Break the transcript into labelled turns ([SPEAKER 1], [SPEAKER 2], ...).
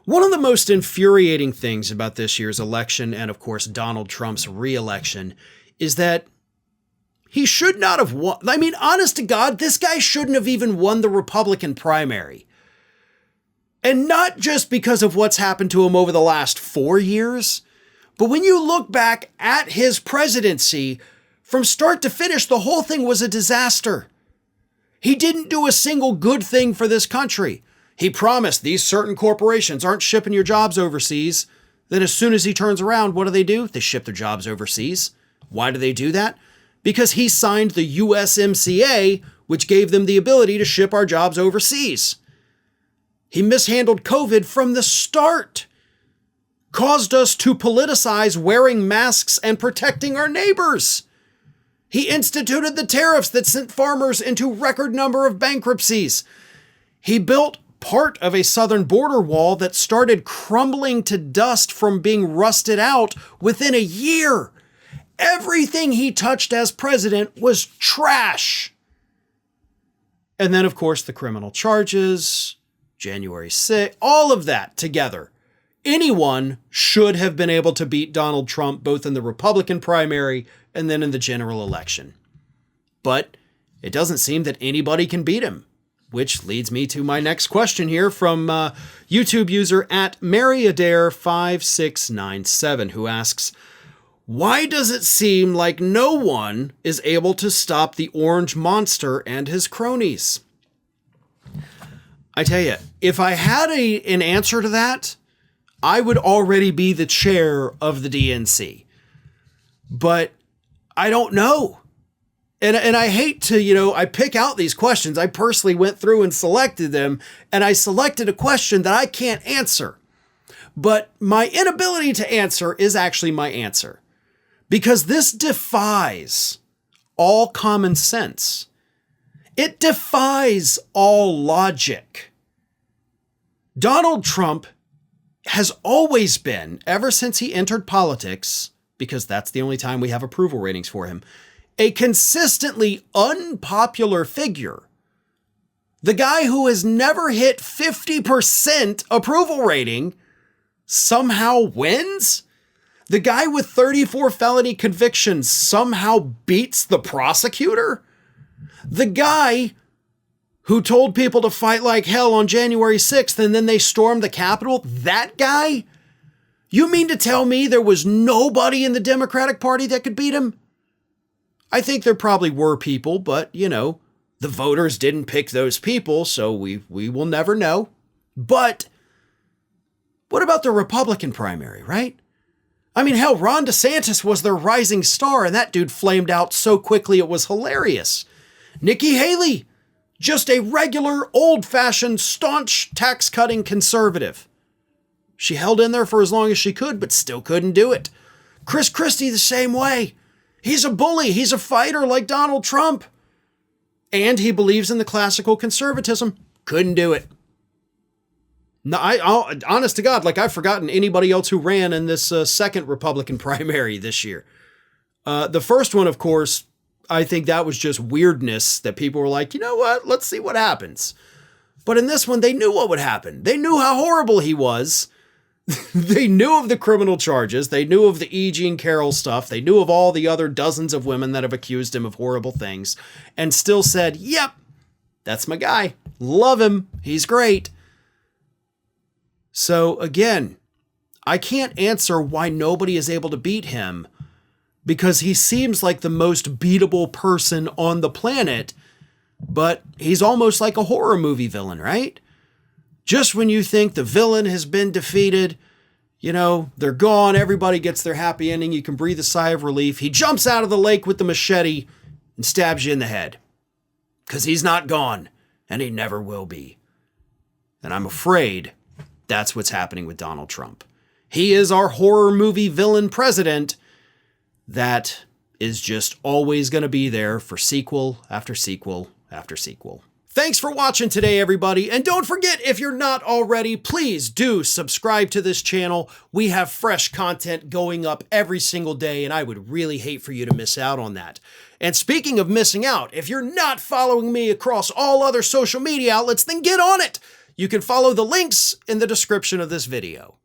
[SPEAKER 1] One of the most infuriating things about this year's election, and of course Donald Trump's re-election, is that he should not have won. I mean, honest to God, this guy shouldn't have even won the Republican primary. And not just because of what's happened to him over the last 4 years, but when you look back at his presidency, from start to finish, the whole thing was a disaster. He didn't do a single good thing for this country. He promised these certain corporations aren't shipping your jobs overseas. Then as soon as he turns around, what do? They ship their jobs overseas. Why do they do that? Because he signed the USMCA, which gave them the ability to ship our jobs overseas. He mishandled COVID from the start, caused us to politicize wearing masks and protecting our neighbors. He instituted the tariffs that sent farmers into record number of bankruptcies. He built part of a southern border wall that started crumbling to dust from being rusted out within a year. Everything he touched as president was trash. And then, of course, the criminal charges, January 6th, all of that together. Anyone should have been able to beat Donald Trump both in the Republican primary and then in the general election. But it doesn't seem that anybody can beat him. Which leads me to my next question here from YouTube user at MaryAdare5697, who asks, why does it seem like no one is able to stop the orange monster and his cronies? I tell you, if I had an answer to that, I would already be the chair of the DNC. But I don't know. And I hate to, I pick out these questions. I personally went through and selected them, and I selected a question that I can't answer. But my inability to answer is actually my answer. Because this defies all common sense. It defies all logic. Donald Trump has always been, ever since he entered politics, because that's the only time we have approval ratings for him, a consistently unpopular figure. The guy who has never hit 50% approval rating somehow wins? The guy with 34 felony convictions somehow beats the prosecutor? The guy who told people to fight like hell on January 6th and then they stormed the Capitol? That guy? You mean to tell me there was nobody in the Democratic Party that could beat him? I think there probably were people, but, the voters didn't pick those people, so we will never know. But what about the Republican primary, right? I mean, hell, Ron DeSantis was their rising star, and that dude flamed out so quickly it was hilarious. Nikki Haley, just a regular, old-fashioned, staunch, tax-cutting conservative. She held in there for as long as she could, but still couldn't do it. Chris Christie the same way. He's a bully. He's a fighter like Donald Trump. And he believes in the classical conservatism. Couldn't do it. No, honest to God, I've forgotten anybody else who ran in this second Republican primary this year. The first one, of course, I think that was just weirdness that people were like, you know what? Let's see what happens. But in this one, they knew what would happen. They knew how horrible he was. They knew of the criminal charges. They knew of the E. Jean Carroll stuff. They knew of all the other dozens of women that have accused him of horrible things and still said, yep, that's my guy. Love him. He's great. So again, I can't answer why nobody is able to beat him because he seems like the most beatable person on the planet, but he's almost like a horror movie villain, right? Just when you think the villain has been defeated, they're gone, everybody gets their happy ending, you can breathe a sigh of relief, he jumps out of the lake with the machete and stabs you in the head. Because he's not gone, and he never will be. And I'm afraid that's what's happening with Donald Trump. He is our horror movie villain president that is just always going to be there for sequel after sequel after sequel. Thanks for watching today, everybody. And don't forget, if you're not already, please do subscribe to this channel. We have fresh content going up every single day, and I would really hate for you to miss out on that. And speaking of missing out, if you're not following me across all other social media outlets, then get on it. You can follow the links in the description of this video.